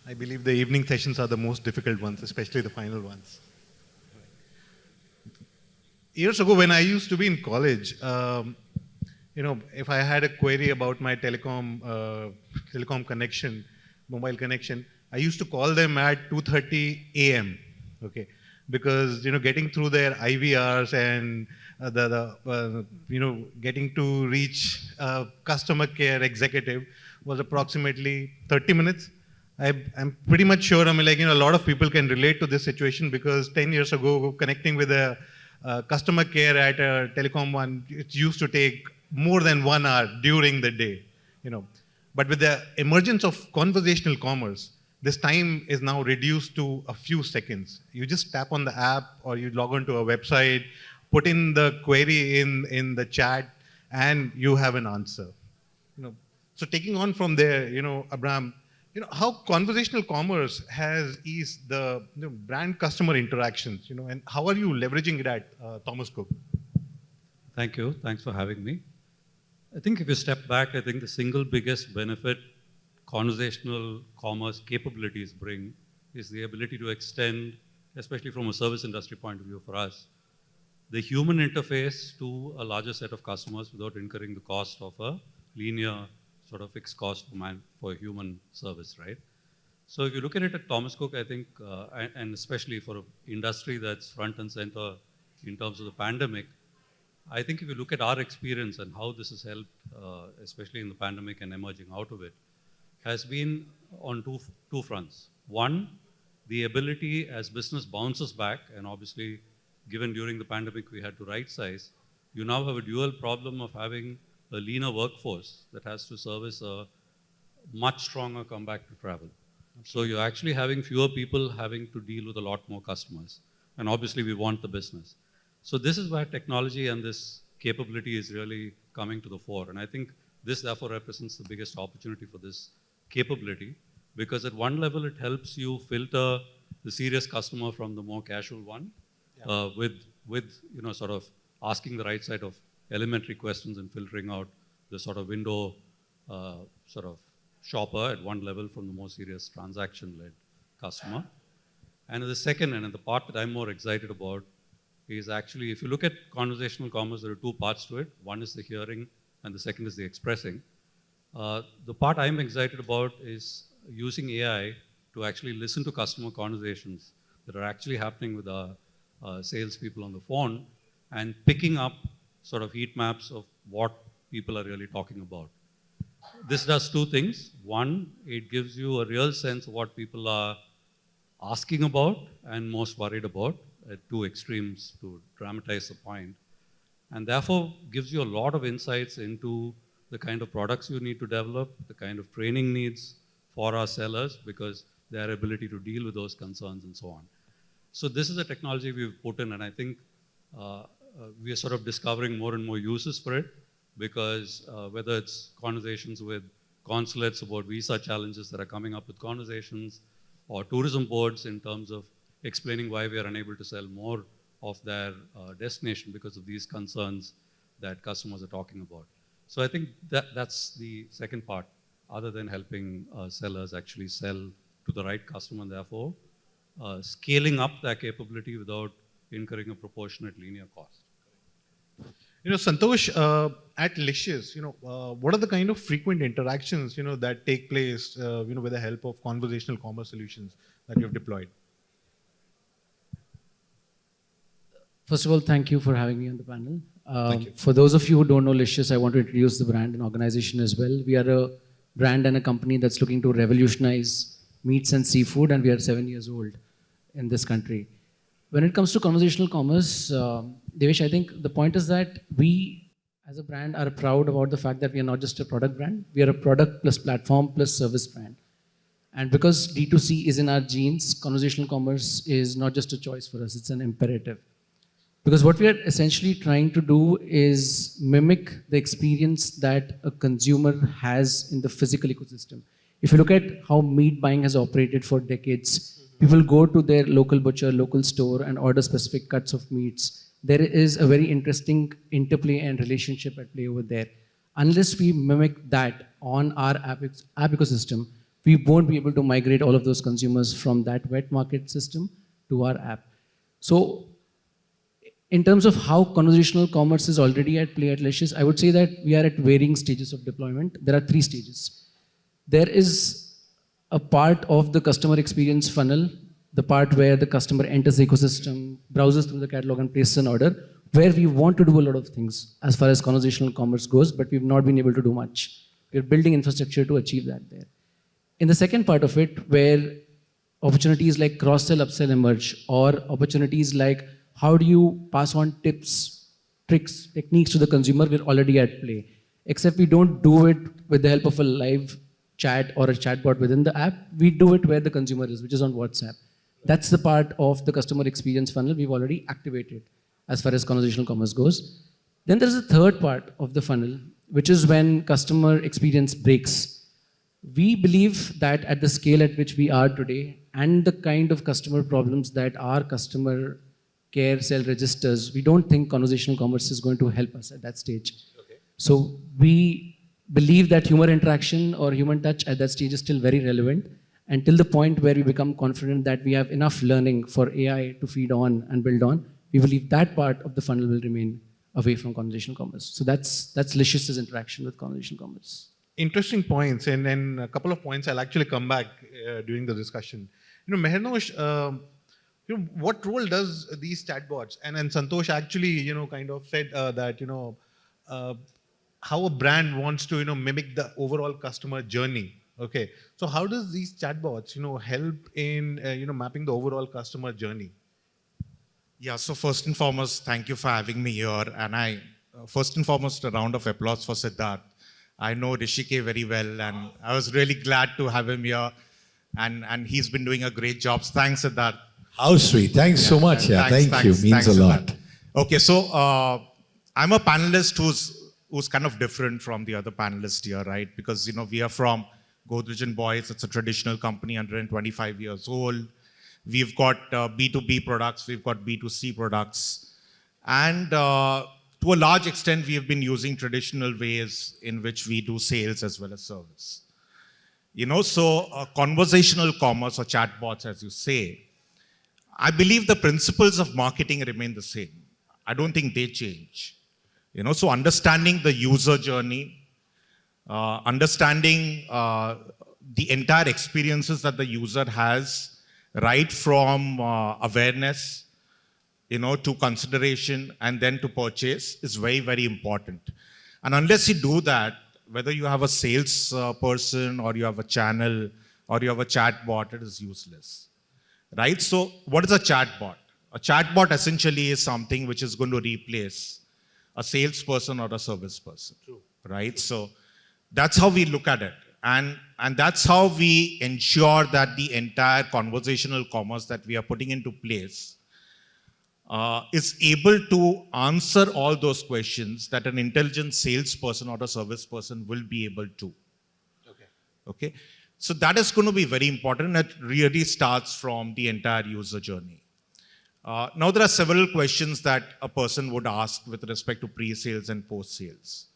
I believe the evening sessions are the most difficult ones, especially the final ones. Years ago, when I used to be in college, if I had a query about my telecom connection, mobile connection, I used to call them at 2:30 a.m. Okay, because getting through their IVRs and getting to reach customer care executive was approximately 30 minutes. I'm pretty much sure. I mean, a lot of people can relate to this situation because 10 years ago, connecting with a customer care at a telecom one, it used to take more than 1 hour during the day, you know. But with the emergence of conversational commerce, this time is now reduced to a few seconds. You just tap on the app or you log on to a website, put in the query in the chat, and you have an answer. So taking on from there, Abraham, how conversational commerce has eased the brand customer interactions, and how are you leveraging it at Thomas Cook? Thank you. Thanks for having me. I think if you step back, I think the single biggest benefit conversational commerce capabilities bring is the ability to extend, especially from a service industry point of view for us, the human interface to a larger set of customers without incurring the cost of a linear sort of fixed cost for human service, right? So if you look at it at Thomas Cook, I think, and especially for an industry that's front and center in terms of the pandemic, I think if you look at our experience and how this has helped, especially in the pandemic and emerging out of it, has been on two fronts. One, the ability as business bounces back, and obviously, given during the pandemic we had to right size, you now have a dual problem of having a leaner workforce that has to service a much stronger comeback to travel. So you're actually having fewer people having to deal with a lot more customers. And obviously we want the business. So this is where technology and this capability is really coming to the fore. And I think this therefore represents the biggest opportunity for this capability, because at one level it helps you filter the serious customer from the more casual one, with sort of asking the right side of elementary questions and filtering out the sort of window sort of shopper at one level from the more serious transaction-led customer. And the second, and the part that I'm more excited about, is actually, if you look at conversational commerce, there are two parts to it. One is the hearing, and the second is the expressing. The part I'm excited about is using AI to actually listen to customer conversations that are actually happening with our salespeople on the phone and picking up sort of heat maps of what people are really talking about. This does two things. One, it gives you a real sense of what people are asking about and most worried about, at two extremes to dramatize the point. And therefore gives you a lot of insights into the kind of products you need to develop, the kind of training needs for our sellers, because their ability to deal with those concerns and so on. So this is a technology we've put in, and I think we are sort of discovering more and more uses for it, because whether it's conversations with consulates about visa challenges that are coming up with conversations, or tourism boards in terms of explaining why we are unable to sell more of their destination because of these concerns that customers are talking about. So I think that's the second part, other than helping sellers actually sell to the right customer, and therefore scaling up their capability without incurring a proportionate linear cost. Santosh, at Licious, what are the kind of frequent interactions, that take place, with the help of conversational commerce solutions that you have deployed? First of all, thank you for having me on the panel. Thank you. For those of you who don't know Licious, I want to introduce the brand and organization as well. We are a brand and a company that's looking to revolutionize meats and seafood, and we are 7 years old in this country. When it comes to conversational commerce, Devesh, I think the point is that we as a brand are proud about the fact that we are not just a product brand, we are a product plus platform plus service brand. And because D2C is in our genes, conversational commerce is not just a choice for us, it's an imperative. Because what we are essentially trying to do is mimic the experience that a consumer has in the physical ecosystem. If you look at how meat buying has operated for decades, people go to their local butcher, local store and order specific cuts of meats. There is a very interesting interplay and relationship at play over there. Unless we mimic that on our app ecosystem, we won't be able to migrate all of those consumers from that wet market system to our app. So in terms of how conversational commerce is already at play at Licious, I would say that we are at varying stages of deployment. There are 3 stages. There is a part of the customer experience funnel, the part where the customer enters the ecosystem, browses through the catalog and places an order, where we want to do a lot of things as far as conversational commerce goes, but we've not been able to do much. We're building infrastructure to achieve that there. In the second part of it, where opportunities like cross-sell, upsell emerge, or opportunities like how do you pass on tips, tricks, techniques to the consumer, we're already at play. Except we don't do it with the help of a live chat or a chatbot within the app. We do it where the consumer is, which is on WhatsApp. That's the part of the customer experience funnel we've already activated as far as conversational commerce goes. Then there's a third part of the funnel, which is when customer experience breaks. We believe that at the scale at which we are today and the kind of customer problems that our customer care cell registers, we don't think conversational commerce is going to help us at that stage. Okay. So we believe that human interaction or human touch at that stage is still very relevant until the point where we become confident that we have enough learning for AI to feed on and build on. We believe that part of the funnel will remain away from conversational commerce. So that's Licious's interaction with conversational commerce. Interesting points, and then a couple of points I'll actually come back during the discussion. Mehernosh, what role does these chatbots, and Santosh actually, kind of said that, how a brand wants to, mimic the overall customer journey. Okay, so how does these chatbots, help in, mapping the overall customer journey? Yeah, so first and foremost, thank you for having me here. And first and foremost, a round of applause for Siddharth. I know Rishike very well, and I was really glad to have him here. And he's been doing a great job. Thanks, Siddharth. How sweet. Thanks so much. Yeah, thank you. Means a lot. Okay, so I'm a panelist who's kind of different from the other panelists here, right? Because, we are from Godrej and Boyce. It's a traditional company, 125 years old. We've got B2B products. We've got B2C products. And to a large extent, we have been using traditional ways in which we do sales as well as service. So conversational commerce or chatbots, as you say, I believe the principles of marketing remain the same. I don't think they change. So understanding the user journey, understanding the entire experiences that the user has, right from awareness, to consideration and then to purchase is very, very important. And unless you do that, whether you have a sales person or you have a channel or you have a chatbot, it is useless, right? So what is a chatbot? A chatbot essentially is something which is going to replace a salesperson or a service person, True. Right? So that's how we look at it. And that's how we ensure that the entire conversational commerce that we are putting into place is able to answer all those questions that an intelligent salesperson or a service person will be able to. Okay. So that is going to be very important. It really starts from the entire user journey. Now there are several questions that a person would ask with respect to pre-sales and post-sales.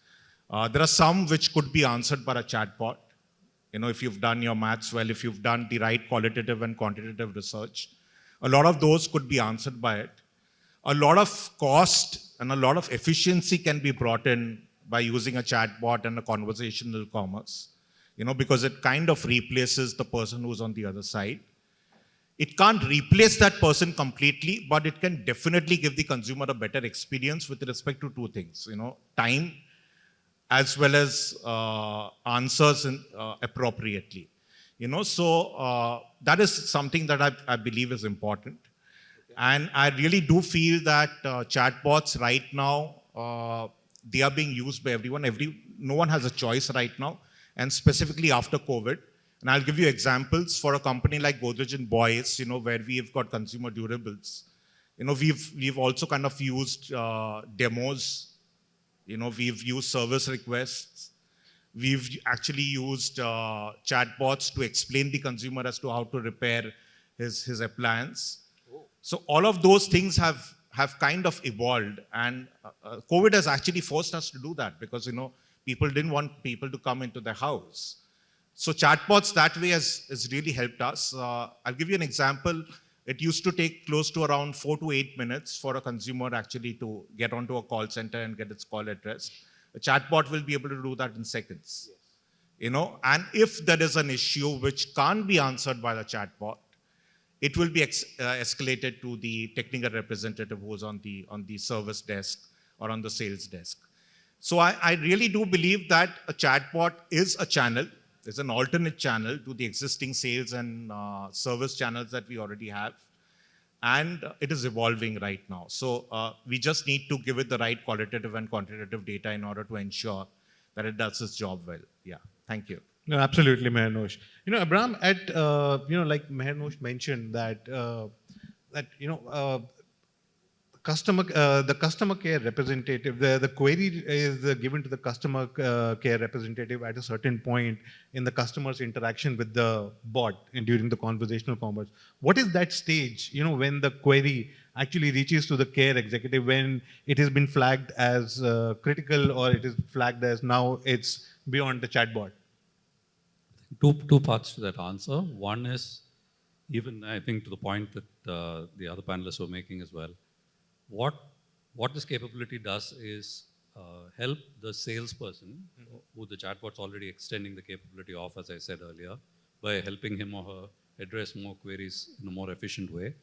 There are some which could be answered by a chatbot. If you've done your maths well, if you've done the right qualitative and quantitative research, a lot of those could be answered by it. A lot of cost and a lot of efficiency can be brought in by using a chatbot and a conversational commerce, because it kind of replaces the person who's on the other side. It can't replace that person completely, but it can definitely give the consumer a better experience with respect to two things, time as well as answers appropriately. So that is something that I believe is important. And I really do feel that chatbots right now, they are being used by everyone. No one has a choice right now, and specifically after COVID. And I'll give you examples for a company like Godrej and Boyce, where we have got consumer durables. We've also kind of used demos. We've used service requests. We've actually used chatbots to explain the consumer as to how to repair his appliance. So all of those things have kind of evolved, and COVID has actually forced us to do that because, people didn't want people to come into their house. So chatbots that way has really helped us. I'll give you an example. It used to take close to around 4 to 8 minutes for a consumer actually to get onto a call center and get its call addressed. A chatbot will be able to do that in seconds. Yes. You know, and if there is an issue which can't be answered by the chatbot, it will be escalated to the technical representative who's on the service desk or on the sales desk. So I really do believe that a chatbot is a channel, is an alternate channel to the existing sales and service channels that we already have. And it is evolving right now. So we just need to give it the right qualitative and quantitative data in order to ensure that it does its job well. Yeah, thank you. No, absolutely, Mehernosh. You know, Abram, like Mehernosh mentioned that the customer care representative, the query is given to the customer care representative at a certain point in the customer's interaction with the bot and during the conversational commerce. What is that stage, you know, when the query actually reaches to the care executive, when it has been flagged as critical or it is flagged as now it's beyond the chatbot? Two parts to that answer. One is, even I think to the point that the other panelists were making as well, what this capability does is help the salesperson, who the chatbot's already extending the capability of, as I said earlier, by helping him or her address more queries in a more efficient way.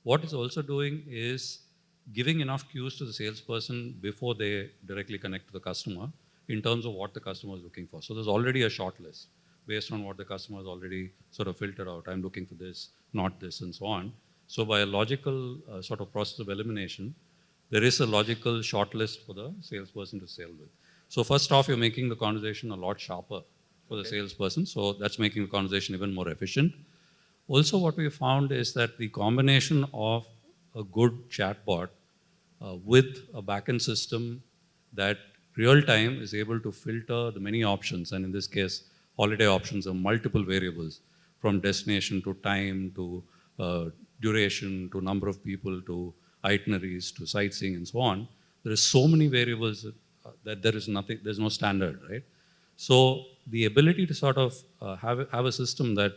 What it's also doing is giving enough cues to the salesperson before they directly connect to the customer in terms of what the customer is looking for. So there's already a short list based on what the customer has already sort of filtered out. I'm looking for this, not this, and so on. So by a logical sort of process of elimination, there is a logical shortlist for the salesperson to sell with. So first off, you're making the conversation a lot sharper for the salesperson. So that's making the conversation even more efficient. Also, what we found is that the combination of a good chatbot with a backend system that real time is able to filter the many options, and in this case, holiday options are multiple variables, from destination to time to duration to number of people to itineraries to sightseeing and so on. There are so many variables that there's no standard, right? So the ability to sort of have a system that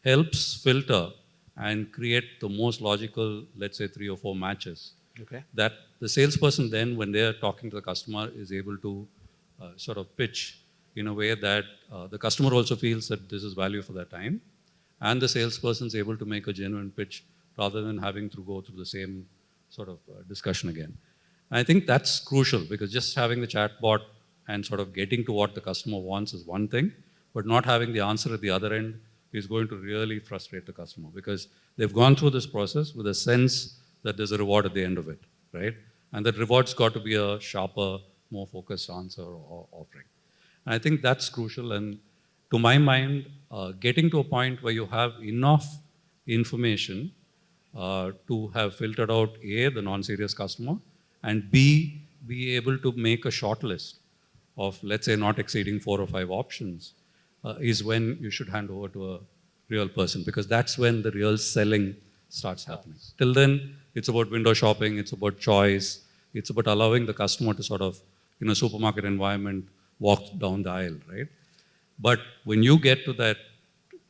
helps filter and create the most logical, let's say 3 or 4 matches, that the salesperson then, when they're talking to the customer, is able to sort of pitch in a way that the customer also feels that this is value for their time, and the salesperson is able to make a genuine pitch rather than having to go through the same sort of discussion again. And I think that's crucial, because just having the chatbot and sort of getting to what the customer wants is one thing, but not having the answer at the other end is going to really frustrate the customer, because they've gone through this process with a sense that there's a reward at the end of it, right? And that reward's got to be a sharper, more focused answer or offering. And I think that's crucial. And to my mind, getting to a point where you have enough information to have filtered out A, the non-serious customer, and B, be able to make a short list of, let's say, not exceeding 4 or 5 options, is when you should hand over to a real person, because that's when the real selling starts happening. Till then, it's about window shopping, it's about choice, it's about allowing the customer to sort of, in a supermarket environment, walk down the aisle, right? But when you get to that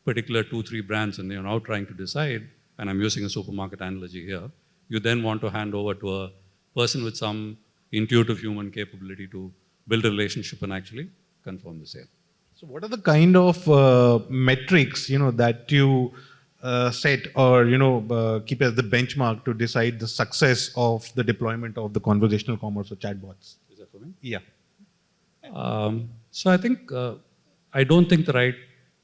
particular 2-3 brands and you're now trying to decide, and I'm using a supermarket analogy here, you then want to hand over to a person with some intuitive human capability to build a relationship and actually confirm the sale. So what are the kind of metrics, you know, that you set or, you know, keep as the benchmark to decide the success of the deployment of the conversational commerce or chatbots? Is that for me? Yeah. So I think, I don't think the right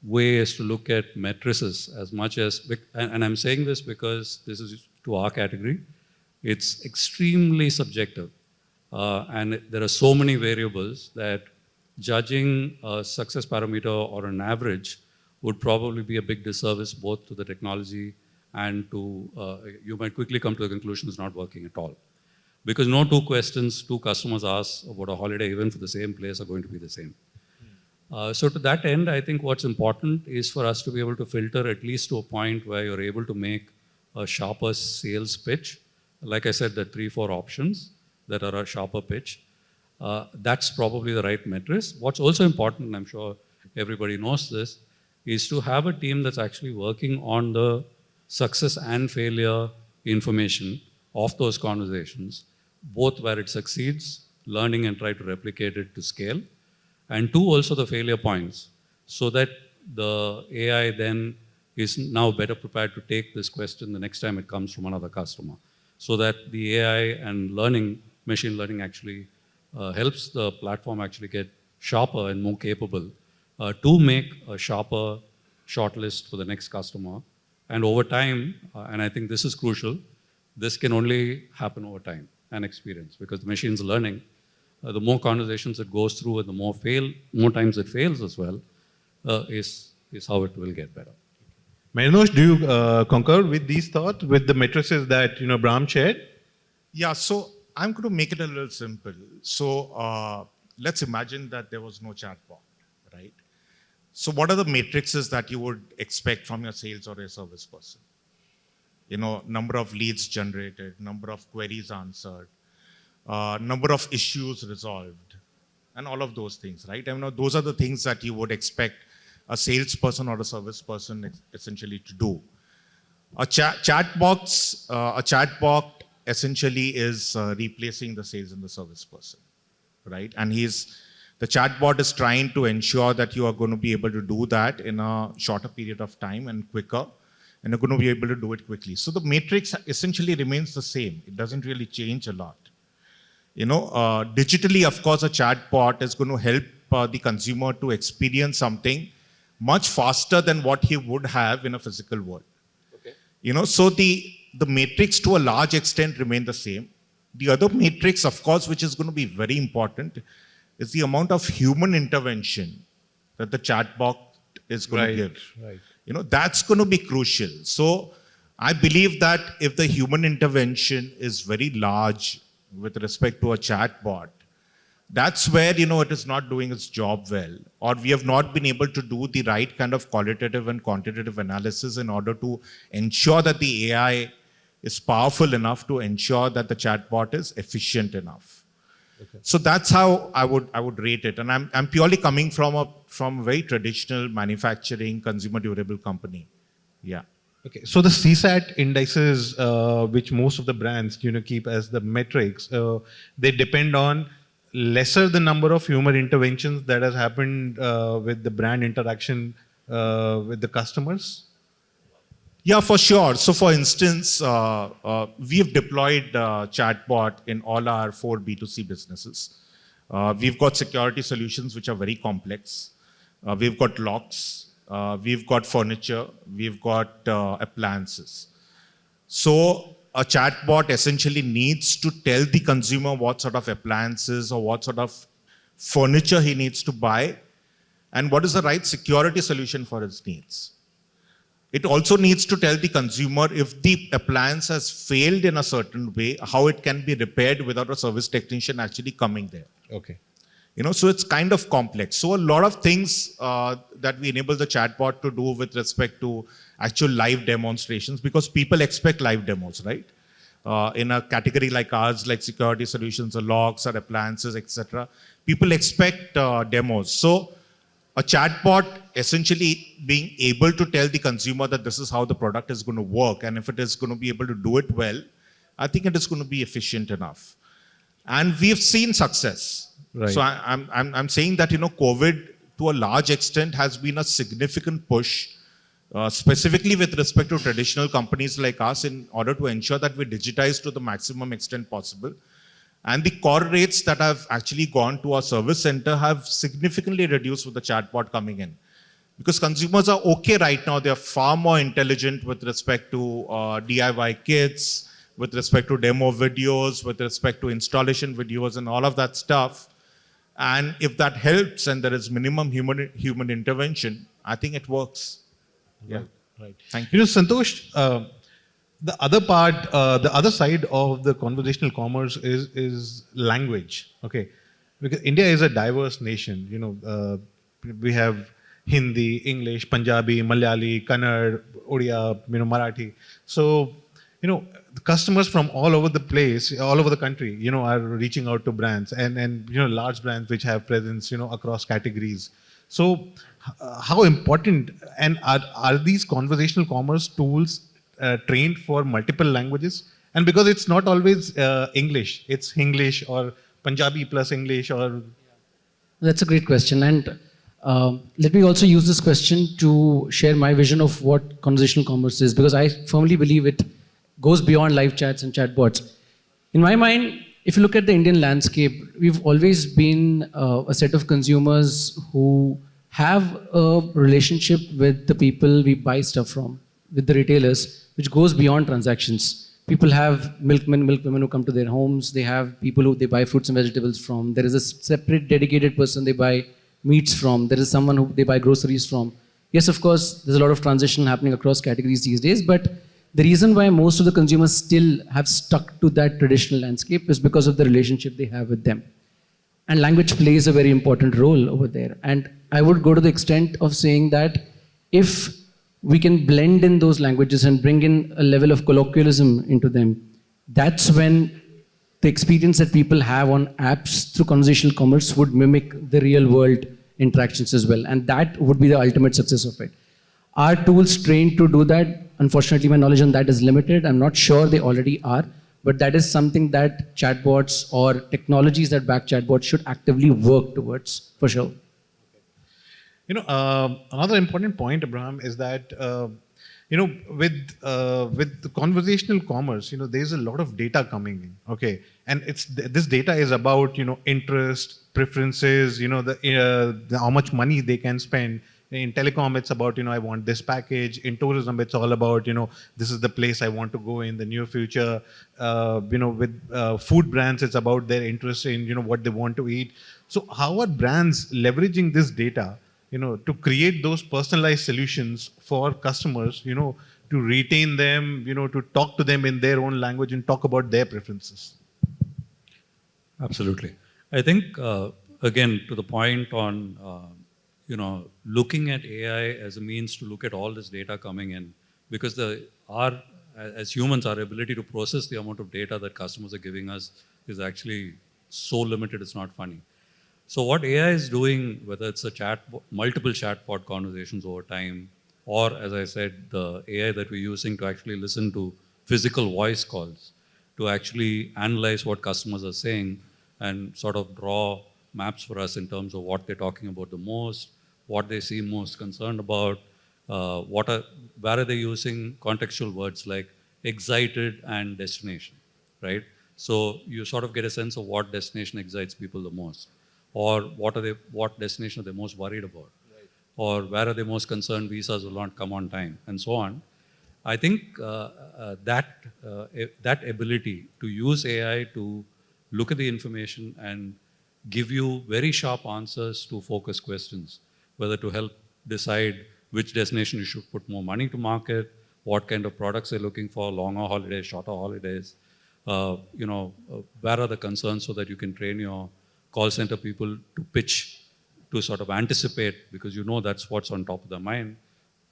way is to look at matrices as much as, and I'm saying this because this is to our category, it's extremely subjective. And there are so many variables that judging a success parameter or an average would probably be a big disservice both to the technology and to, you might quickly come to the conclusion it's not working at all. Because no 2 questions 2 customers ask about a holiday, even for the same place, are going to be the same. So to that end, I think what's important is for us to be able to filter at least to a point where you're able to make a sharper sales pitch. Like I said, the 3-4 options that are a sharper pitch. That's probably the right metrics. What's also important, and I'm sure everybody knows this, is to have a team that's actually working on the success and failure information of those conversations, both where it succeeds, learning and try to replicate it to scale, and two, also the failure points, so that the AI then is now better prepared to take this question the next time it comes from another customer. So that the AI and learning, machine learning actually helps the platform actually get sharper and more capable to make a sharper shortlist for the next customer. And over time, and I think this is crucial, this can only happen over time and experience, because the machine's learning. The more conversations it goes through and the more times it fails as well, is how it will get better. Mehernosh, do you concur with these thoughts, with the matrices that Brahm shared? Yeah, so I'm going to make it a little simple. So let's imagine that there was no chatbot, right? So what are the matrices that you would expect from your sales or your service person? Number of leads generated, number of queries answered, number of issues resolved, and all of those things, right? Those are the things that you would expect a salesperson or a service person essentially to do. A chatbot essentially is replacing the sales and the service person, right? And the chatbot is trying to ensure that you are going to be able to do that in a shorter period of time and quicker, and you're going to be able to do it quickly. So the matrix essentially remains the same. It doesn't really change a lot. Digitally, of course, a chatbot is going to help the consumer to experience something much faster than what he would have in a physical world. Okay. So the matrix to a large extent remain the same. The other matrix, of course, which is going to be very important, is the amount of human intervention that the chatbot is going to give. Right. That's going to be crucial. So I believe that if the human intervention is very large with respect to a chatbot, that's where, it is not doing its job well, or we have not been able to do the right kind of qualitative and quantitative analysis in order to ensure that the AI is powerful enough to ensure that the chatbot is efficient enough. Okay. So that's how I would rate it. And I'm purely coming from a very traditional manufacturing consumer durable company. Yeah. Okay, so the CSAT indices, which most of the brands keep as the metrics, they depend on lesser the number of human interventions that has happened with the brand interaction with the customers. Yeah, for sure. So for instance, we have deployed chatbot in all our 4 B2C businesses. We've got security solutions which are very complex. We've got locks. We've got furniture, we've got appliances. So a chatbot essentially needs to tell the consumer what sort of appliances or what sort of furniture he needs to buy and what is the right security solution for his needs. It also needs to tell the consumer if the appliance has failed in a certain way, how it can be repaired without a service technician actually coming there. Okay. So it's kind of complex. So a lot of things that we enable the chatbot to do with respect to actual live demonstrations, because people expect live demos, right? In a category like ours, like security solutions or locks or appliances, etc., people expect demos. So a chatbot essentially being able to tell the consumer that this is how the product is going to work, and if it is going to be able to do it well, I think it is going to be efficient enough. And we've seen success. Right. So I'm saying that COVID to a large extent has been a significant push, specifically with respect to traditional companies like us, in order to ensure that we digitize to the maximum extent possible. And the call rates that have actually gone to our service center have significantly reduced with the chatbot coming in. Because consumers are okay right now, they're far more intelligent with respect to DIY kits, with respect to demo videos, with respect to installation videos and all of that stuff. And if that helps and there is minimum human intervention, I think it works. Yeah. Right. Thank you. Santosh, the other part, the other side of the conversational commerce is language. Okay, because India is a diverse nation. We have Hindi, English, Punjabi, Malayali, Kannada, Odia, Marathi. So, the customers from all over the place, all over the country, are reaching out to brands and large brands which have presence, across categories. So how important, and are these conversational commerce tools trained for multiple languages? And because it's not always English, it's English or Punjabi plus English or... That's a great question. And let me also use this question to share my vision of what conversational commerce is, because I firmly believe it goes beyond live chats and chatbots. In my mind, if you look at the Indian landscape, we've always been a set of consumers who have a relationship with the people we buy stuff from, with the retailers, which goes beyond transactions. People have milkmen, milkwomen who come to their homes. They have people who they buy fruits and vegetables from. There is a separate dedicated person they buy meats from. There is someone who they buy groceries from. Yes, of course, there's a lot of transition happening across categories these days, but the reason why most of the consumers still have stuck to that traditional landscape is because of the relationship they have with them. And language plays a very important role over there. And I would go to the extent of saying that if we can blend in those languages and bring in a level of colloquialism into them, that's when the experience that people have on apps through conversational commerce would mimic the real world interactions as well. And that would be the ultimate success of it. Are tools trained to do that? Unfortunately, my knowledge on that is limited. I'm not sure they already are, but that is something that chatbots or technologies that back chatbots should actively work towards, for sure. Another important point, Abraham, is that with the conversational commerce, there's a lot of data coming in. Okay, and this data is about interest, preferences, how much money they can spend. In telecom, it's about I want this package. In tourism, it's all about this is the place I want to go in the near future. With food brands, it's about their interest in what they want to eat. So how are brands leveraging this data to create those personalized solutions for customers, to retain them, to talk to them in their own language and talk about their preferences? Absolutely. I think, again, to the point on, looking at AI as a means to look at all this data coming in, because as humans, our ability to process the amount of data that customers are giving us is actually so limited, it's not funny. So what AI is doing, whether it's multiple chatbot conversations over time, or as I said, the AI that we're using to actually listen to physical voice calls, to actually analyze what customers are saying and sort of draw maps for us in terms of what they're talking about the most, what they seem most concerned about, where are they using contextual words like excited and destination, right? So you sort of get a sense of what destination excites people the most, or what destination are they most worried about, right, or where are they most concerned visas will not come on time, and so on. I think that ability to use AI to look at the information and give you very sharp answers to focus questions, whether to help decide which destination you should put more money to market, what kind of products they're looking for, longer holidays, shorter holidays, where are the concerns so that you can train your call center people to pitch, to sort of anticipate, because that's what's on top of their mind.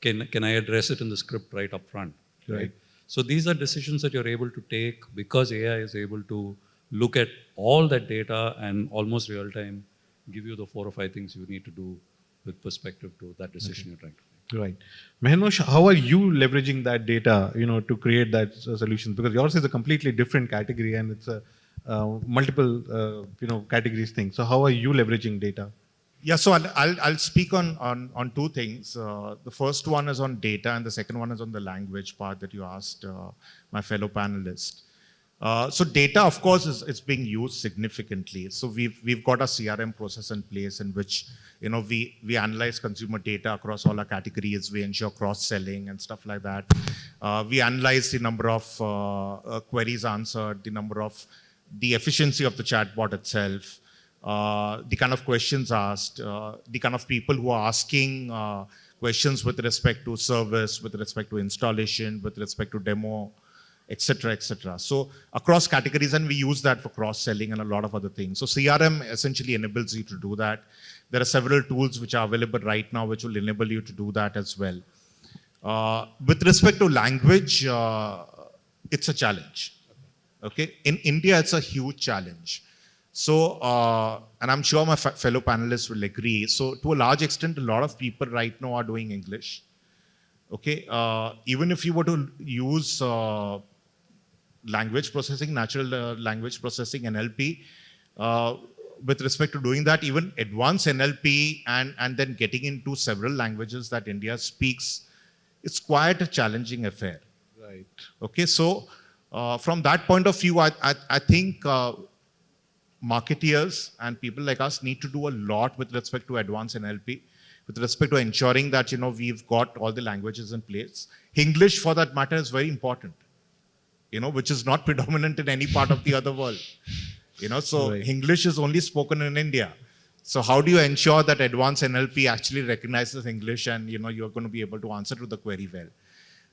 Can I address it in the script right up front, right? So these are decisions that you're able to take because AI is able to look at all that data and almost real time give you the 4 or 5 things you need to do with perspective to that decision you're trying to make. Right. Mehernosh, how are you leveraging that data, to create that solution? Because yours is a completely different category and it's a multiple, categories thing. So how are you leveraging data? Yeah, so I'll speak on 2 things. The first one is on data, and the second one is on the language part that you asked my fellow panelist. So data, of course, is being used significantly. So we've got a CRM process in place in which we analyze consumer data across all our categories. We ensure cross-selling and stuff like that. We analyze the number of queries answered, the efficiency of the chatbot itself, the kind of questions asked, the kind of people who are asking questions with respect to service, with respect to installation, with respect to demo, etc., etc. So across categories, and we use that for cross-selling and a lot of other things. So CRM essentially enables you to do that. There are several tools which are available right now which will enable you to do that as well. With respect to language, it's a challenge. Okay, in India, it's a huge challenge. So, and I'm sure my fellow panelists will agree. So, to a large extent, a lot of people right now are doing English. Okay, even if you were to use language processing, natural language processing, NLP, uh, with respect to doing that, even advanced NLP and then getting into several languages that India speaks, it's quite a challenging affair. Right. Okay, so from that point of view, I think marketeers and people like us need to do a lot with respect to advanced NLP, with respect to ensuring that we've got all the languages in place. English, for that matter, is very important. Which is not predominant in any part of the other world. So Right. English is only spoken in India. So how do you ensure that advanced NLP actually recognizes English and you're going to be able to answer to the query well?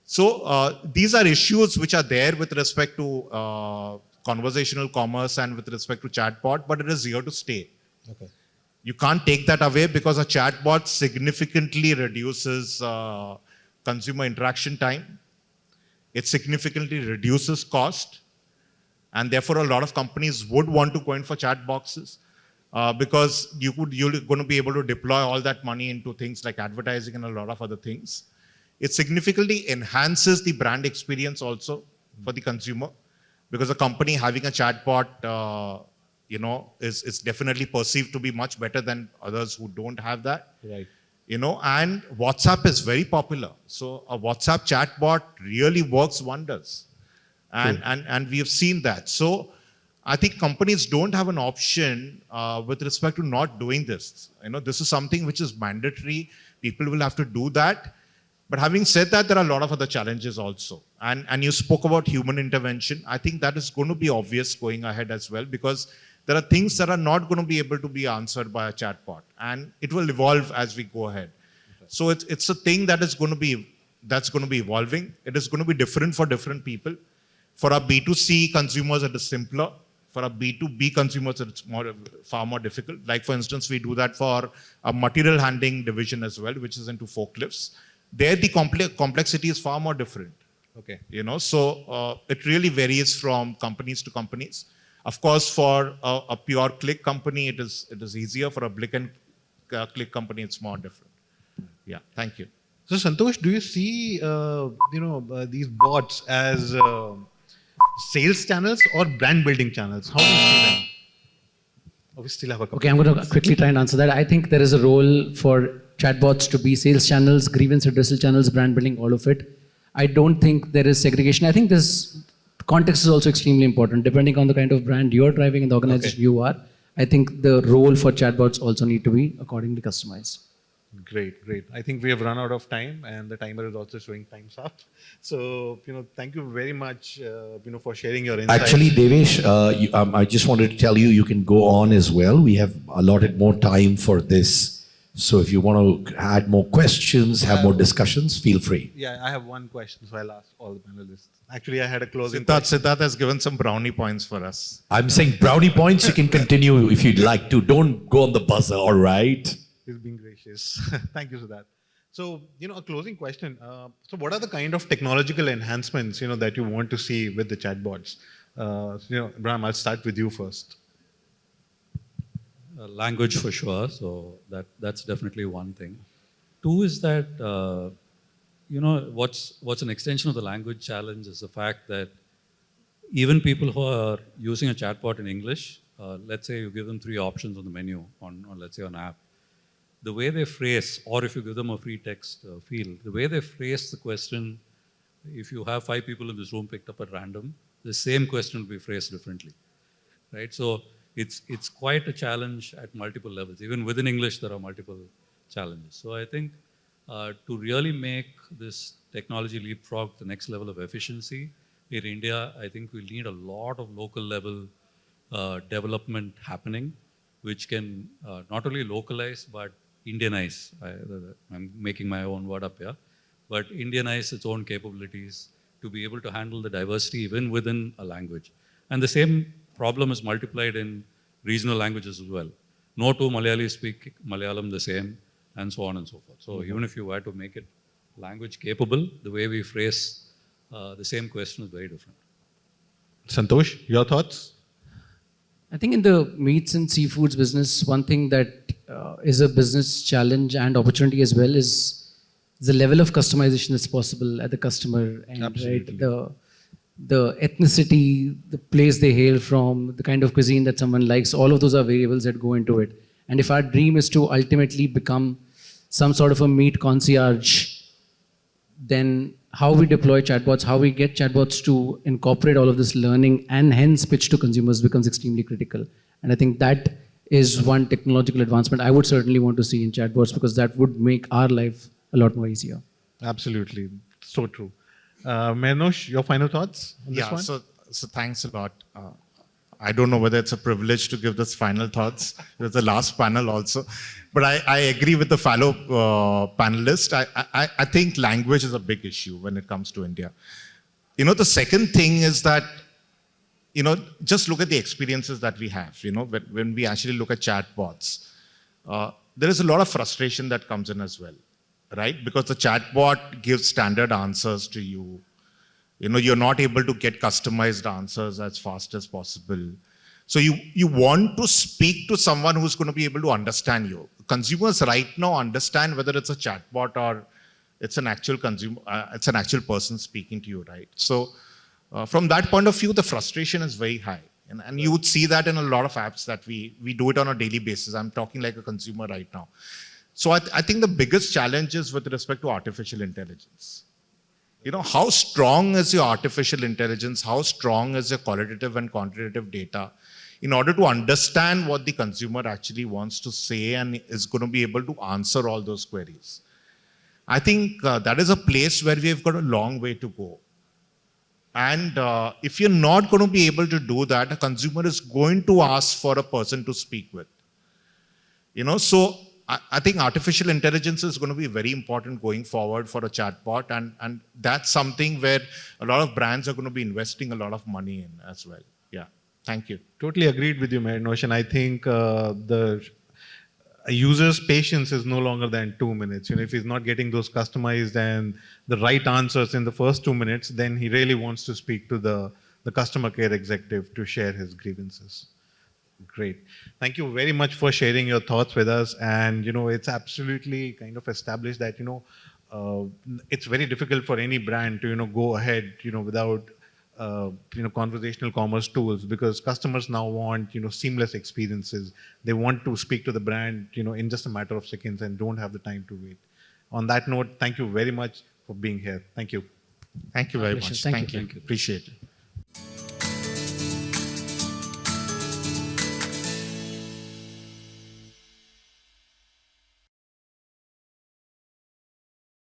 So these are issues which are there with respect to conversational commerce and with respect to chatbot, but it is here to stay. Okay. You can't take that away because a chatbot significantly reduces consumer interaction time. It significantly reduces cost. And therefore, a lot of companies would want to go in for chat boxes because you're going to be able to deploy all that money into things like advertising and a lot of other things. It significantly enhances the brand experience also for the consumer because a company having a chatbot, is definitely perceived to be much better than others who don't have that. Right. And WhatsApp is very popular. So a WhatsApp chatbot really works wonders. And we have seen that. So I think companies don't have an option with respect to not doing this. This is something which is mandatory. People will have to do that. But having said that, there are a lot of other challenges also. And you spoke about human intervention. I think that is going to be obvious going ahead as well because there are things that are not going to be able to be answered by a chatbot. And it will evolve as we go ahead. So it's a thing that is going to be evolving. It is going to be different for different people. For our B2C consumers, it is simpler. For our B2B consumers, it's far more difficult. Like, for instance, we do that for a material handling division as well, which is into forklifts. There, the complexity is far more different. Okay. So it really varies from companies to companies. Of course, for a pure click company, it is easier. For a blick and click company, it's more different. Yeah, thank you. So Santosh, do you see these bots as sales channels or brand building channels? How do you see them? Oh, we still have a couple. Okay, I'm going to quickly try and answer that. I think there is a role for chatbots to be sales channels, grievance redressal channels, brand building, all of it. I don't think there is segregation. I think this context is also extremely important. Depending on the kind of brand you're driving and the organization you are, I think the role for chatbots also need to be accordingly customized. Great. I think we have run out of time, and the timer is also showing time's up. So, thank you very much, for sharing your insights. Actually, Devesh, I just wanted to tell you, you can go on as well. We have allotted more time for this. So if you want to add more questions, have more discussions, feel free. Yeah, I have one question, so I'll ask all the panelists. Actually, I had a closing Siddharth has given some brownie points for us. I'm saying brownie points, you can continue if you'd like to. Don't go on the buzzer, all right? He's being gracious. Thank you for that. So, a closing question. So what are the kind of technological enhancements, that you want to see with the chatbots? Bram, I'll start with you first. Language for sure, so that's definitely one thing. Two is that, what's an extension of the language challenge is the fact that even people who are using a chatbot in English, let's say you give them 3 options on the menu on let's say an app, the way they phrase, or if you give them a free text field, the way they phrase the question, if you have 5 people in this room picked up at random, the same question will be phrased differently, right? So it's quite a challenge at multiple levels. Even within English, there are multiple challenges. So I think to really make this technology leapfrog the next level of efficiency in India, I think we'll need a lot of local level development happening, which can not only localize, but Indianize. I'm making my own word up here, but Indianize its own capabilities to be able to handle the diversity even within a language. And the same problem is multiplied in regional languages as well. No two Malayalis speak Malayalam the same, and so on and so forth. So even if you were to make it language capable, the way we phrase the same question is very different. Santosh, your thoughts? I think in the meats and seafoods business, one thing that is a business challenge and opportunity as well is the level of customization that's possible at the customer and Absolutely. right the ethnicity, the place they hail from, the kind of cuisine that someone likes. All of those are variables that go into it. And if our dream is to ultimately become some sort of a meat concierge, then how we deploy chatbots, how we get chatbots to incorporate all of this learning and hence pitch to consumers becomes extremely critical. And I think that is one technological advancement I would certainly want to see in chatbots because that would make our life a lot more easier. Absolutely. So true. Mehernosh, your final thoughts on this Yeah, one? so thanks a lot. I don't know whether it's a privilege to give this final thoughts. It's the last panel also. But I agree with the fellow panelist. I think language is a big issue when it comes to India. The second thing is that, just look at the experiences that we have. When we actually look at chatbots, there is a lot of frustration that comes in as well, right? Because the chatbot gives standard answers to you. You're not able to get customized answers as fast as possible. So you want to speak to someone who's going to be able to understand you. Consumers right now understand whether it's a chatbot or it's an actual consumer, it's an actual person speaking to you, right? So from that point of view, the frustration is very high. And you would see that in a lot of apps that we do it on a daily basis. I'm talking like a consumer right now. So I think the biggest challenge is with respect to artificial intelligence. How strong is your artificial intelligence? How strong is your qualitative and quantitative data in order to understand what the consumer actually wants to say and is going to be able to answer all those queries? I think that is a place where we have got a long way to go. And if you're not going to be able to do that, a consumer is going to ask for a person to speak with. So I think artificial intelligence is going to be very important going forward for a chatbot. And that's something where a lot of brands are going to be investing a lot of money in as well. Yeah. Thank you. Totally agreed with you, Mehernosh. And I think a user's patience is no longer than 2 minutes. If he's not getting those customized and the right answers in the first 2 minutes, then he really wants to speak to the customer care executive to share his grievances. Great. Thank you very much for sharing your thoughts with us. And, it's absolutely kind of established that, it's very difficult for any brand to, go ahead, without, conversational commerce tools because customers now want, seamless experiences. They want to speak to the brand, in just a matter of seconds and don't have the time to wait. On that note, thank you very much for being here. Thank you. Thank you very Licious, much. thank you. Appreciate it.